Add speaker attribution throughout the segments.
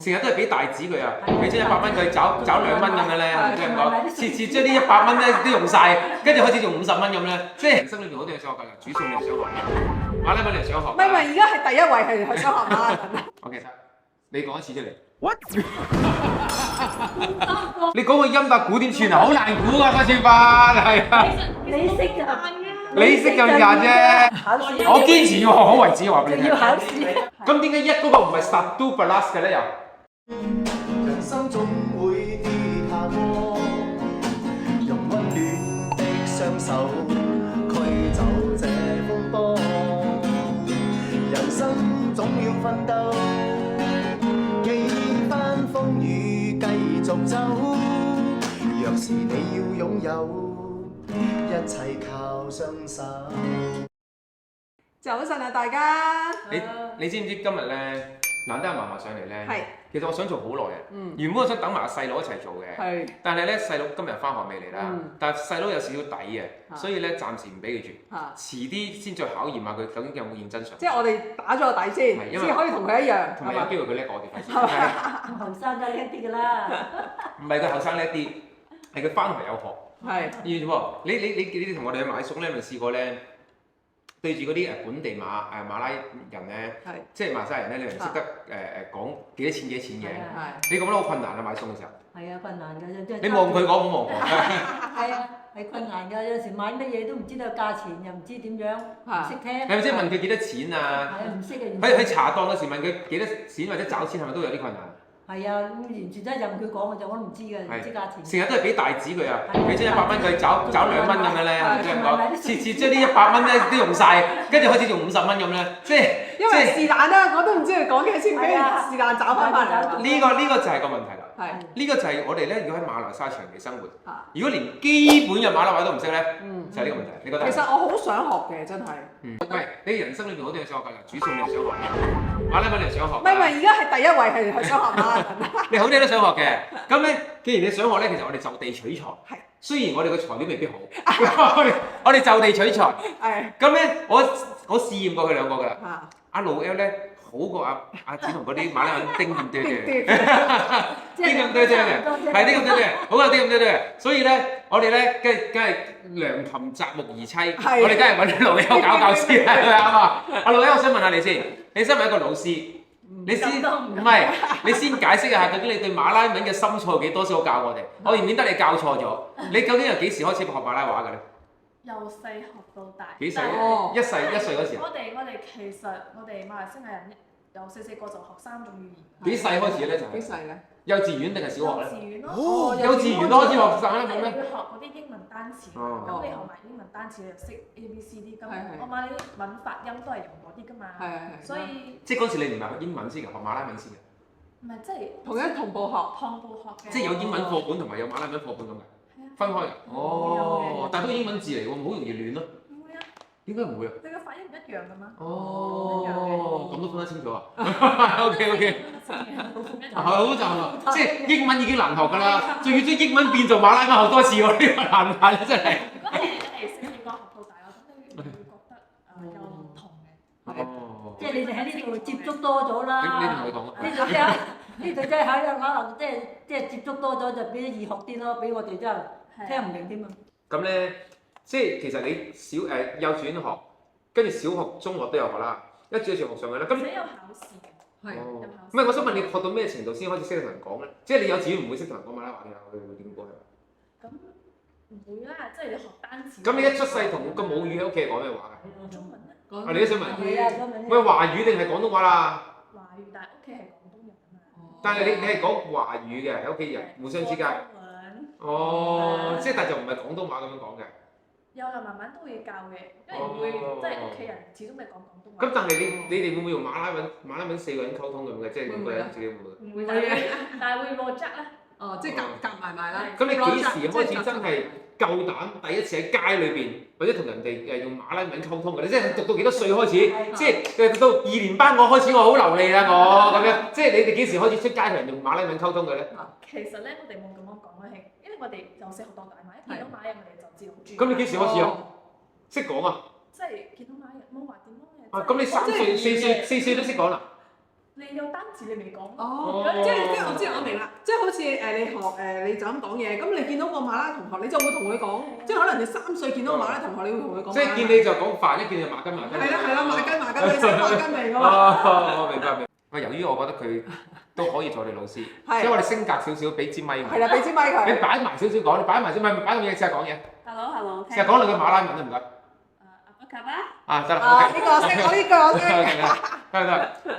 Speaker 1: 成日都係俾大紙佢啊，俾張100蚊佢找2蚊咁樣咧，即係講次將呢100蚊咧都用晒，跟住開始用50蚊咁咧，即係人生裏邊好多嘢想學㗎，煮餸你又想學，馬拉文你又想學。
Speaker 2: 唔係，而家係第一位係想學馬拉文。
Speaker 1: OK， 你講一次出嚟。What？ 你講個音搭鼓點串啊？好難估啊！嗰串法係啊。
Speaker 3: 你識就
Speaker 1: 你識咁廿啫。我堅持要學好為止，我話俾你聽。
Speaker 3: 要考試。
Speaker 1: 咁點解一嗰個唔係 Satu Belas 嘅咧又？
Speaker 4: 人生總會跌下坡，用溫暖的雙手驅走這風波。人生總要奮鬥，幾番風雨繼續走。若是你要擁有，一切靠雙手。
Speaker 2: 早晨啊，大家！
Speaker 1: 你知唔知今日咧難得阿嫲嫲上嚟咧？
Speaker 2: 係。
Speaker 1: 其實我想做好耐嘅，原本我想等埋細佬一齊做嘅，
Speaker 2: 係。
Speaker 1: 但係咧細佬今日翻學未嚟啦，但係細佬有少少底嘅，所以咧暫時唔俾佢住，遲啲先再考驗下佢究竟有冇認真上。
Speaker 2: 即係我哋打咗個底先，先可以同佢一樣，
Speaker 1: 同埋有機會佢叻過我哋。
Speaker 3: 後生梗係叻啲㗎啦。
Speaker 1: 唔係佢後生叻啲，係佢翻學有學。
Speaker 2: 係。
Speaker 1: 依喎，你同我哋去買餸咧，咪試過咧？對住嗰啲本地馬拉人咧，即係馬來西亞人咧，你唔識得講幾多錢嘅，你講得好困難啊！買餸嘅時候。係
Speaker 3: 啊，困難㗎，即係。
Speaker 1: 你望佢講，唔好望我。
Speaker 3: 係啊，係困難㗎，有時買乜嘢都唔知道價錢，又唔知點樣，唔識聽。
Speaker 1: 係咪即係問佢幾多錢啊？
Speaker 3: 係啊，唔識嘅。
Speaker 1: 去茶檔嗰時問佢幾多錢或者找錢，係咪都有啲困難？
Speaker 3: 係啊，完全都係任佢講嘅就我都唔知嘅，唔知價錢。
Speaker 1: 成日都係俾大紙佢啊，俾張100蚊佢找2蚊咁樣咧，即係講次將呢100蚊咧都用晒，跟住開始用50蚊咁咧，即係
Speaker 2: 因為是但啦，我都唔知佢講幾多錢，俾是但找翻翻嚟。
Speaker 1: 呢個就係個問題啦。
Speaker 2: 係。呢
Speaker 1: 個就係我哋咧，如果喺馬來西亞長期生活，如果連基本嘅馬來話都唔識咧，就係呢個問題。你覺得？
Speaker 2: 其實我好想學嘅，真係。
Speaker 1: 喂，你人生裏邊好多嘢想學㗎，煮餸你又想學，馬拉文你又想學。
Speaker 2: 唔係，而家係第一位係想學馬拉文。
Speaker 1: 你好多嘢都想學嘅，咁咧，既然你想學咧，其實我哋就地取材。
Speaker 2: 係。雖
Speaker 1: 然我哋個材料未必好，我哋就地取材。係。咁咧，我試驗過佢兩個㗎啦。阿老 L 咧。好過阿子同嗰啲馬拉文丁咁多嘅，丁咁多嘅，係丁咁多嘅，好過丁咁多嘅。所以咧，我哋咧梗係良禽擇木而棲，我哋梗係揾老友搞先，係咪啊？阿老友，我想問下你先，你身為一個老師，你先解釋一下究竟你對馬拉文嘅深錯幾多先好教我哋，我免得你教錯咗。你究竟由幾時開始學馬拉話嘅咧？
Speaker 5: 由細學到大。
Speaker 1: 幾歲？一歲嗰時。
Speaker 5: 我哋其實我哋馬來西亞人由細個就學3種語言。
Speaker 1: 幾細開始咧就？
Speaker 2: 幾細咧？
Speaker 1: 幼稚園定係小學咧？
Speaker 5: 幼稚園咯。
Speaker 1: 哦，幼稚園都開始學馬拉文咩？
Speaker 5: 你要學嗰啲英文單詞，咁你學埋英文單詞，你就識 A、B、C、D。咁我馬來文發音都係用嗰啲㗎嘛。係。所以。即係嗰時你唔係學英文先嘅，學馬拉文先嘅。唔係，即係。
Speaker 2: 同步學。
Speaker 5: 同步學嘅。
Speaker 1: 即係有英文課本同埋有馬拉文課本咁嘅。分開嘅。哦。但係都英文字嚟喎，好容易亂咯。唔會啊。點解唔會啊？
Speaker 5: 你個發音唔一樣㗎嘛。
Speaker 1: 哦。咁都分得清楚啊？OK。係好賺喎，即係英文已經難學㗎啦，仲要將英文變做馬拉文學多次喎，呢個難唔難真係？
Speaker 5: 如果你細個學到大，我覺得你會覺得有唔同嘅。
Speaker 3: 哦。即係你哋喺呢度接觸多咗啦。
Speaker 1: 你同佢講啊。
Speaker 3: 呢度真係可能即係接觸多咗就比較易學啲咯，比我哋真係聽唔明添啊。
Speaker 1: 咁咧，即係其實你幼稚園學，跟住小學、中學都有學啦，一直學上去啦。咁
Speaker 5: 你有考試嘅。係。
Speaker 1: 唔係，我想問你學到咩程度先開始識得同人講咧？即係你幼稚園唔會識同人講馬拉話嘅，我哋會點過去？
Speaker 5: 咁唔會啦，即係你學單詞。
Speaker 1: 咁你一出世同個母語喺屋企係講咩話嘅？
Speaker 5: 中文咧。
Speaker 1: 你都想問？
Speaker 3: 係啊，中文。
Speaker 1: 喂，華語定係廣東話啦？
Speaker 5: 華語，但係屋企係廣東人啊嘛。
Speaker 1: 但係你係講華語嘅喺屋企人互相之間。哦，即係但就唔係廣東話咁樣講嘅。
Speaker 5: 有啦，慢慢都會教嘅，因為會即係屋企人始終未講廣東話。
Speaker 1: 咁但係你哋會唔會用馬拉文4個人溝通咁嘅？即係兩個人自己會？
Speaker 5: 唔會，但係會落質啦。
Speaker 2: 哦，即係夾埋啦。
Speaker 1: 咁你幾時開始真係夠膽第一次喺街裏邊或者同人哋用馬拉文溝通嘅？你即係讀到幾多歲開始？即係讀到2年班我開始我好流利啦我咁樣。即係你哋幾時開始出街同人用馬拉文溝通嘅咧？
Speaker 5: 其實咧，我哋冇咁樣講咧，係因為我哋由細學到大嘛，一見到馬來人我哋就知道。
Speaker 1: 咁你幾時開始啊？識講啊？
Speaker 5: 即係見到馬來人冇話點樣嘅。
Speaker 1: 咁你3歲、4歲都識講啦？
Speaker 5: 你你有單詞你未講。
Speaker 2: 哦，即係我知我明啦，即係好似你學你就咁講嘢，咁你見到個馬拉同學，你就會同佢講，即係可能你3歲見到馬拉同學，你會同佢講。
Speaker 1: 即係見你就講飯，一見就馬筋。
Speaker 2: 係啦，馬筋，你識馬筋嚟㗎嘛？
Speaker 1: 我明白。喂，由於我覺得佢都可以做我哋老師，所以我哋升格少少，俾支咪佢。
Speaker 2: 係啦，俾支咪佢。
Speaker 1: 你擺埋少少講，你擺埋先，咪擺咁嘢，試下講嘢。
Speaker 5: Hello。
Speaker 1: 試下講兩句馬拉文得唔得？得啦。
Speaker 2: 呢個識，我呢個我識。
Speaker 1: 得。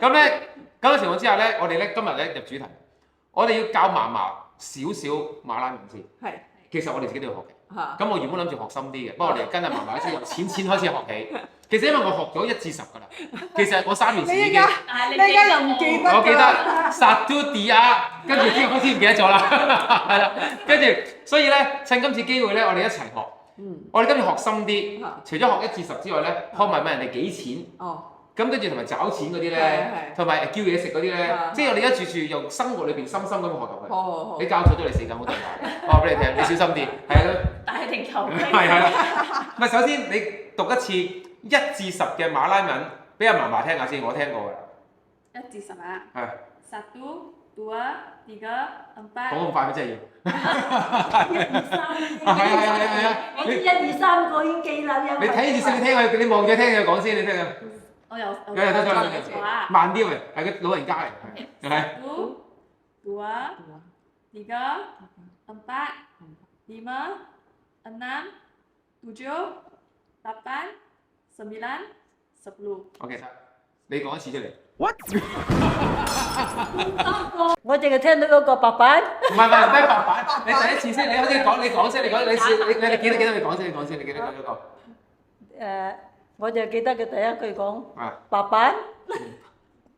Speaker 1: 咁咧，咁嘅情況之下咧，我哋咧今日咧入主題，我哋要教嫲嫲少少馬拉文先。係。其實我哋自己都要學嘅。咁我原本諗住學深啲嘅，不過我哋跟阿嫲嫲先由淺開始學起。其實因為我學咗1至10㗎啦，其實我3年前已經。
Speaker 2: 你而家又唔記得？
Speaker 1: 我記得 Satu Dia， 跟住之後開始唔記得咗啦，係啦，跟住所以咧趁今次機會咧，我哋一齊學。我哋今次學深啲，除咗學1至10之外咧，學埋問人哋幾錢。咁跟住同埋找錢嗰啲咧，同埋叫嘢食嗰啲咧，即係我哋一處處用生活裏邊深咁學入去。你教錯咗你時間好大，我話俾你聽，你小心啲。係啊。
Speaker 5: 大定球。
Speaker 1: 係啦。唔係，首先你讀一次1至10嘅馬拉文俾阿嫲嫲聽下先，我聽過㗎。
Speaker 5: 1至10啊。
Speaker 1: 係。
Speaker 5: 1, 2, 3, 4。
Speaker 1: 講咁快咩？真係要。
Speaker 3: 1、2、3。
Speaker 1: 係啊。
Speaker 3: 我知1、2、3個已經記啦。
Speaker 1: 你睇住先，你聽佢，你望住聽佢講先，你聽下。
Speaker 5: 我有
Speaker 1: 得啦，慢啲喂，係個老人家嚟。係。
Speaker 5: 1, 2, 3, 4, 5, 6, 7, 8, 9, 10。
Speaker 1: OK，你講一次出嚟。
Speaker 2: What？
Speaker 3: 我淨係聽到嗰個白板。
Speaker 1: 唔係咩白板？你第一次先，你好似講，你講先，你記得你講先，你記得嗰個。
Speaker 3: 我就記得佢第一句講白板。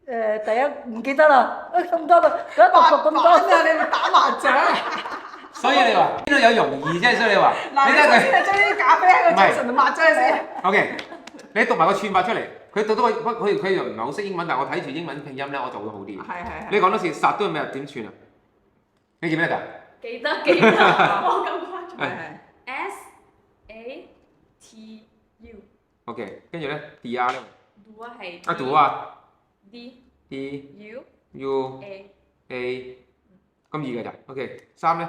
Speaker 3: 第一唔記得啦，咁多個，咁讀咁多
Speaker 2: 啊！你咪打麻將。
Speaker 1: 所以你話邊度有容易啫？所以你話，
Speaker 2: 嗱，你首先係將啲咖啡喺個嘴唇度抹咗佢先。
Speaker 1: OK，你讀埋個串法出嚟，佢讀到佢又唔係好識英文，但係我睇住英文拼音咧，我就會好啲。係。你講多次，殺都係咩？點串啊？你記唔記得㗎？
Speaker 5: 記得，我咁快。SATU。
Speaker 1: OK， 跟住咧 ，Dia 咧。
Speaker 5: Dua 係。
Speaker 1: Dua。
Speaker 5: D。
Speaker 1: U。A。咁易㗎咋 ？OK， 3咧，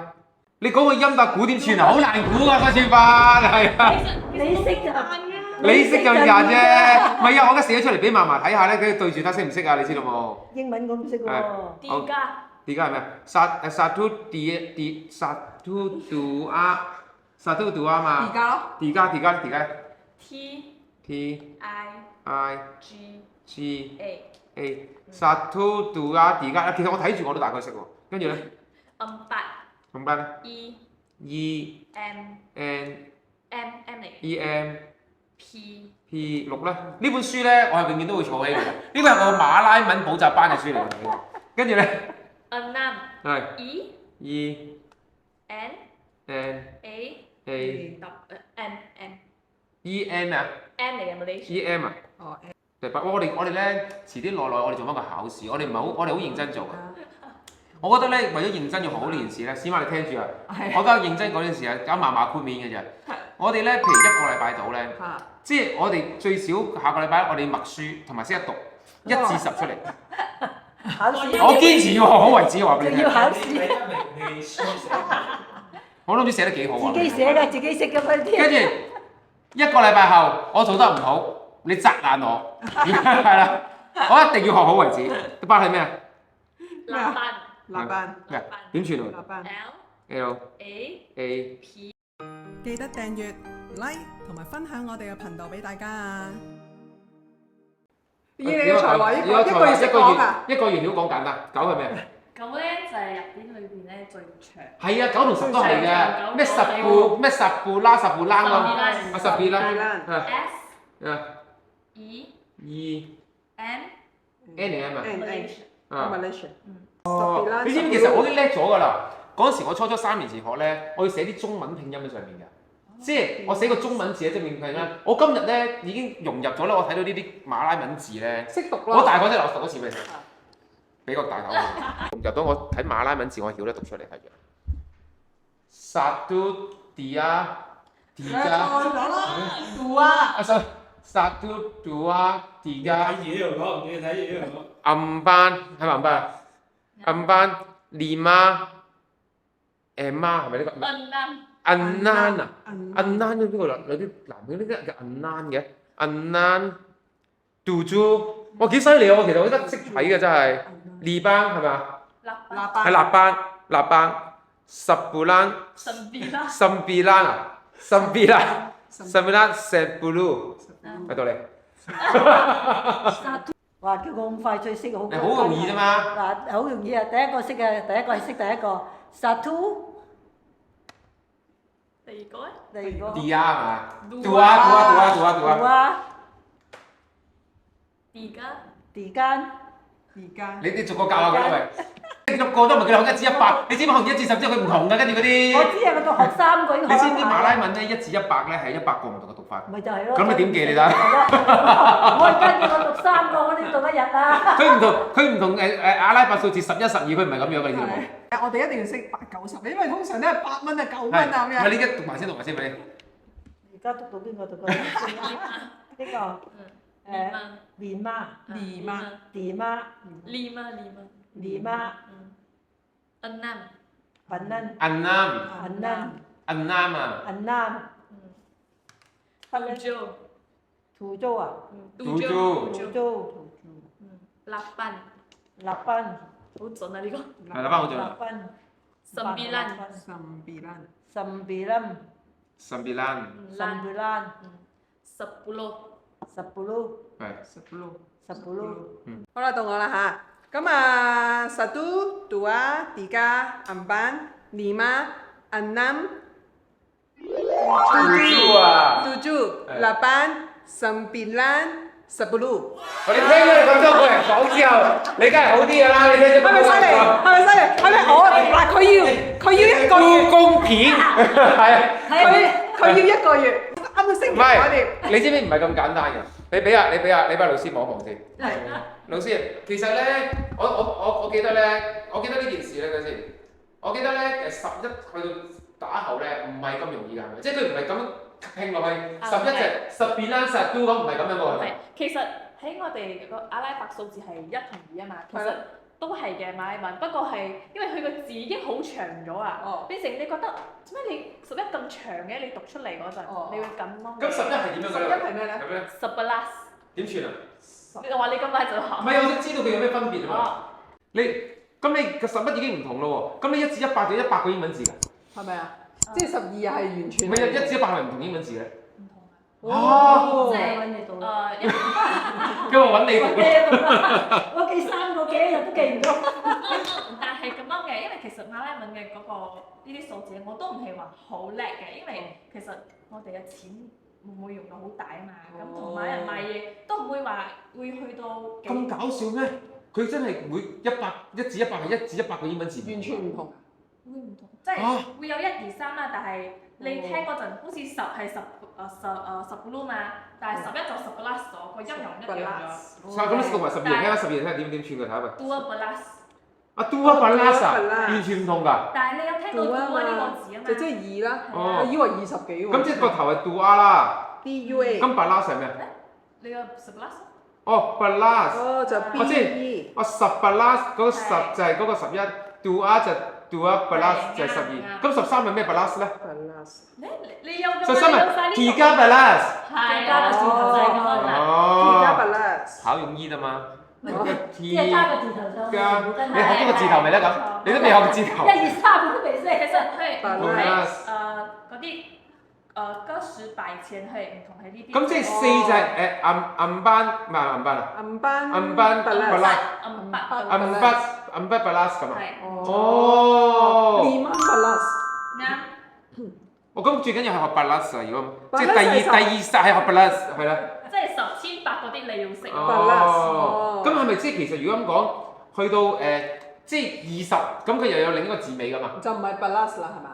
Speaker 1: 你講個音搭估點串啊？好難估啊！個串法係啊。
Speaker 3: 你識就
Speaker 1: 你識就廿啫，唔係啊！我而家寫咗出嚟俾嫲嫲睇下咧，佢對住睇識唔識啊？你知道冇？
Speaker 3: 英文我唔識喎。
Speaker 5: D 加。
Speaker 1: D 加係咩？Satu dua 嘛。
Speaker 2: D 加咯。
Speaker 1: D 加。
Speaker 5: T。I。G。A。
Speaker 1: Satu dua tiga， 其實我睇住我都大概識喎。跟住咧。4咧。E。M 嚟。P 6咧，呢本書咧我係永遠都會儲起嘅。呢個係我馬拉文補習班嘅書嚟嘅。跟住咧。係。E。N。E。N 啊。
Speaker 5: M 嚟嘅冇你。
Speaker 1: E。M 啊。哦。我哋咧遲啲耐我哋做翻個考試，我哋好認真做嘅。我覺得咧為咗認真要學好呢件事咧，起碼你聽住啊！我而家認真嗰件事啊，搞嫲嫲豁免嘅啫。我哋咧譬如1個禮拜到咧，即係我哋最少下個禮拜我哋默書同埋識得讀1至10出嚟。
Speaker 3: 考試。
Speaker 1: 我堅持要學好為止，我話俾你聽。
Speaker 3: 要考試。
Speaker 1: 我都唔知寫得幾好啊！
Speaker 3: 自己寫㗎，自己識㗎嗰啲。
Speaker 1: 跟住1個禮拜後，我做得唔好，你責難我，係啦，我一定要學好為止。個班係咩啊？
Speaker 2: 立班。
Speaker 1: 點串啊？
Speaker 2: 立班。
Speaker 1: L。A。
Speaker 2: 記得訂閱、like 同埋分享我哋嘅頻道俾大家啊！以你嘅才華，一個月識講啊！
Speaker 1: 一個月料講簡單，9係咩？
Speaker 5: 9咧就係入邊裏邊咧最長。
Speaker 1: 係啊，9同10都係嘅。咩10步拉10步躝咁，10步啦。
Speaker 5: S。E。N。
Speaker 1: N 啊。
Speaker 2: Malaysia。
Speaker 1: 哦，你知唔知其實我已經叻咗㗎啦？嗰陣時我初3年前學咧，我要寫啲中文拼音喺上面㗎，即係我寫個中文字喺正面拼音。我今日咧已經融入咗咧，我睇到呢啲馬拉文字咧，
Speaker 2: 識讀啦。
Speaker 1: 我大概真係讀多次俾你聽，俾個大頭。入到我睇馬拉文字，我曉得讀出嚟睇住。Satu dia tiga。Satu dua 而家
Speaker 6: 睇住呢度講，唔要睇住呢度講。
Speaker 1: 暗班係咪暗班啊？暗班lima Emma 係咪呢個 ？Anan 啊 ，Anan 有邊個有啲男嘅呢個叫 Anan 嘅 ，Anan tujuh，哇幾犀利啊！我其實我覺得識睇嘅真係。2班係咪啊？係臘班，10 bulan 啊，9 10 喺度嚟。
Speaker 3: 話叫我咁快脆識好。
Speaker 1: 係好容易啫嘛。
Speaker 3: 嗱，好容易啊！第一個識嘅，第一個係識第一個。Satu。
Speaker 5: 第二個咧？
Speaker 3: 第二個。
Speaker 1: Dia 係嘛？Dua。Tiga。你逐個教下佢啦喂。6個都唔係叫1至100，你知唔知學1至10之後佢唔同㗎，跟住嗰啲。
Speaker 3: 我知啊，我讀學3個已經學。
Speaker 1: 你知唔知馬拉文咧1至100咧係100個唔同嘅讀法？
Speaker 3: 咪就係咯。
Speaker 1: 咁你點記你睇？
Speaker 3: 我而家叫我讀3個，我點讀一日啊？
Speaker 1: 佢唔同阿拉伯數字11、12，佢唔係咁樣嘅，你知唔知？
Speaker 2: 我哋一定要識8、9、10，因為通常都係8蚊啊、9蚊啊咁樣。
Speaker 1: 唔係你而家讀埋先俾你。
Speaker 3: 而家讀到邊個讀過？呢個連媽。lima enam tujuh 啊tujuh 8
Speaker 5: 好準啊呢個。
Speaker 1: 係8好準。9
Speaker 3: 10
Speaker 2: 好啦，到我啦嚇。咁啊，1, 2, 3, 4, 5, 6, 7, 8, 9, 10。
Speaker 1: 我哋聽咗你咁多個人講之後，你梗係好啲㗎啦！你聽咗
Speaker 2: 係咪犀利？係咪犀利？係咪我嗱？佢要1個月。
Speaker 1: 公片係啊！
Speaker 2: 佢要1個月，3個星期搞掂。
Speaker 1: 你知唔知唔係咁簡單嘅？你俾老師望一望先。
Speaker 2: 係。
Speaker 1: 老師，其實咧，我記得呢件事咧，嗰陣時，我記得咧11去到打後咧，唔係咁容易㗎，係咪？即係佢唔係咁拼落去11隻10變啦，10都咁唔係咁樣喎。
Speaker 5: 係，其實喺我哋個阿拉伯數字係1同2啊嘛，其實都係嘅馬來文，不過係因為佢個字已經好長咗啊，變成你覺得做咩你11咁長嘅，你讀出嚟嗰陣，你會咁咯。
Speaker 1: 咁11係點樣㗎？
Speaker 2: 11係咩咧
Speaker 5: ？11
Speaker 1: 點串啊？
Speaker 5: 你話你咁快就學？
Speaker 1: 唔係，我想知道佢有咩分別啊嘛。你個11已經唔同咯喎，咁你1至100就100個英文字㗎。
Speaker 2: 係咪啊？即係12係完全。
Speaker 1: 唔係1至100係咪唔同英文字嘅？
Speaker 5: 唔同啊。
Speaker 3: 即係揾你讀。
Speaker 1: 咁我揾你讀啦。
Speaker 3: 我記3個幾日都記唔到。
Speaker 5: 但係咁樣嘅，因為其實馬拉文嘅嗰個呢啲數字我都唔係話好叻嘅，因為其實我哋嘅錢唔會用到好大啊嘛，咁同埋人買嘢都唔會話會去到
Speaker 1: 咁搞笑咩？佢真係每1至100係1至100個英文字，
Speaker 2: 完全唔同。
Speaker 5: 會唔同，即係會有1、2、3啦，但係你聽嗰陣好似10係10 blue 嘛，但係11就10 plus 咗，個音又唔一樣咗。
Speaker 1: 咁你讀埋12聽下12聽下點串佢睇下喂。
Speaker 5: Dua belas。Dua
Speaker 1: belas 啊，完全唔同㗎。
Speaker 5: 但係你有聽到 Dua 呢個字啊嘛？
Speaker 2: 就即係2啦，我以為20幾喎。
Speaker 1: 咁即係個頭係 Dua 啦。
Speaker 2: DUA。
Speaker 1: 咁 belas 係咩？
Speaker 5: 你個10 plus。
Speaker 1: 哦 belas。
Speaker 2: 哦，就 B。
Speaker 1: 我知。10 belas 嗰個10就係嗰個11 ，Dua 就 Dua belas 就係12。咁13係咩 belas 咧？
Speaker 5: 你有咁
Speaker 1: 13係 Tiga belas。
Speaker 5: 係加個字頭就係咁樣啦。
Speaker 2: Tiga belas。
Speaker 1: 考用醫㗎嘛。
Speaker 3: 即係加個字頭上去。
Speaker 1: 你學咗個字頭未咧咁？你都未學個字頭。
Speaker 3: 1、2、3都未識。
Speaker 5: 其實係嗰啲90百千係唔同喺呢啲。
Speaker 1: 咁即係4就係暗班唔係暗班啊？暗班 belas。暗班 belas 咁啊？哦。
Speaker 2: 5 belas。
Speaker 5: 啱。
Speaker 1: 咁最緊要係學 belas 啊！如果即係第二實係學 belas 係啦。
Speaker 5: 即係10、100嗰啲你要識。
Speaker 1: 哦。咁係咪即係其實如果咁講，去到即係20，咁佢又有另一個字尾㗎嘛？
Speaker 2: 就唔係 belas 啦，係嘛？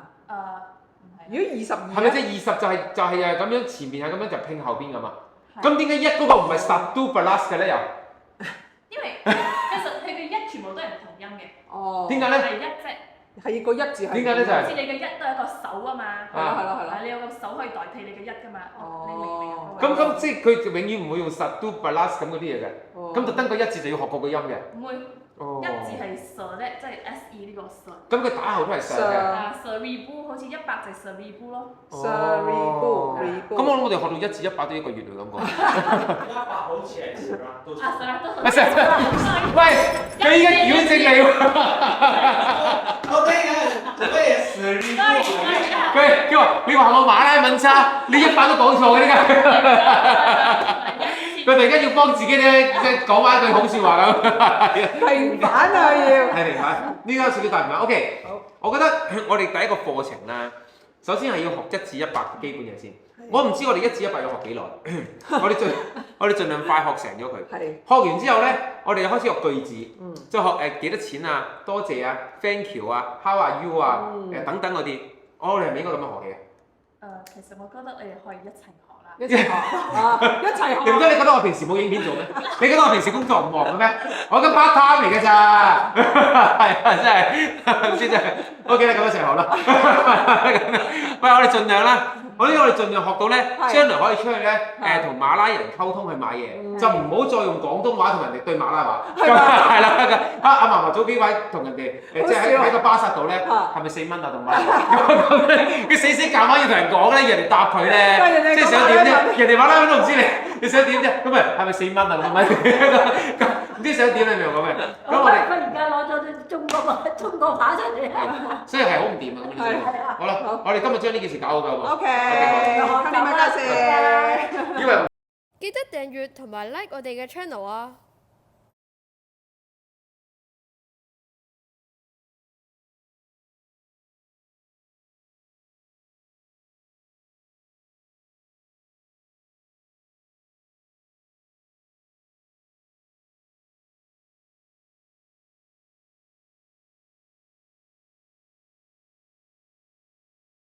Speaker 5: 唔係。
Speaker 2: 如果22。
Speaker 1: 係咪即係20就係咁樣前面係咁樣就拼後邊㗎嘛？咁點解1嗰個唔係10 belas 嘅咧又？
Speaker 5: 因為其實佢嘅1全部都係唔同音嘅。
Speaker 2: 哦。
Speaker 1: 點解咧？
Speaker 5: 係1啫。
Speaker 2: 係個一字係。
Speaker 1: 點解咧？就係
Speaker 5: 好似你嘅一都係一個手啊嘛。
Speaker 2: 係啦。
Speaker 5: 你有個手可以代替你嘅一㗎嘛。你明唔明啊？
Speaker 1: 咁即係佢永遠唔會用實 do balas 咁嗰啲嘢嘅。咁特登個一字就要學過個音嘅。
Speaker 5: 唔會。一字係 sir 咧，即係 SE 呢個 sir。
Speaker 1: 咁佢打後都係 sir 嘅。
Speaker 5: cerebral 好似100就 cerebral 咯。
Speaker 2: cerebral。
Speaker 1: 咁我諗我哋學到1至100都1個月嘅感覺。
Speaker 6: 100好似係少啦，都少。
Speaker 1: 喂，佢依家矯正你喎。
Speaker 6: 我聽緊做咩嘢？
Speaker 1: 佢話你話我馬拉文差，你100都講錯嘅點解？佢突然間要幫自己咧，即係講翻一句好説話咁。
Speaker 2: 平反啊要。
Speaker 1: 係平反，呢個少少大平反。OK，我覺得我哋第一個課程啦，首先係要學1至100嘅基本嘢先。我唔知我哋1至100要學幾耐，我哋盡量快學成咗佢。學完之後咧，我哋就開始學句子，即係學幾多錢啊、多謝啊、thank you 啊、how are you 啊、等等嗰啲。我哋係咪應該咁樣學嘅？
Speaker 5: 其實我覺得你哋可以一齊學啦。
Speaker 2: 一齊學一齊學。
Speaker 1: 點解你覺得我平時冇影片做咩？你覺得我平時工作唔忙嘅咩？我咁 part time 嚟嘅咋，係啊，真係唔知真係。OK 啦，咁一齊學啦。喂，我哋盡量啦。我哋盡量學到咧，將來可以出去咧，同馬拉人溝通去買嘢，就唔好再用廣東話同人哋對馬拉話。係啦，阿嫲嫲早幾位同人哋即係喺個巴剎度咧，係咪4蚊啊？同馬拉佢死教翻要同人講咧，人哋答佢咧，即係想點啫？人哋馬拉都唔知你想點啫？咁咪係咪4蚊啊？咁咪唔知想點你明唔明咩？咁我哋
Speaker 3: 忽然間攞咗啲中國話出嚟，
Speaker 1: 所以係好唔掂啊！咁樣好啦，我哋今日將呢件事搞好佢好唔好
Speaker 2: OK，看你們多謝。
Speaker 1: 因為
Speaker 7: 記得訂閱同埋 like 我哋嘅 channel啊！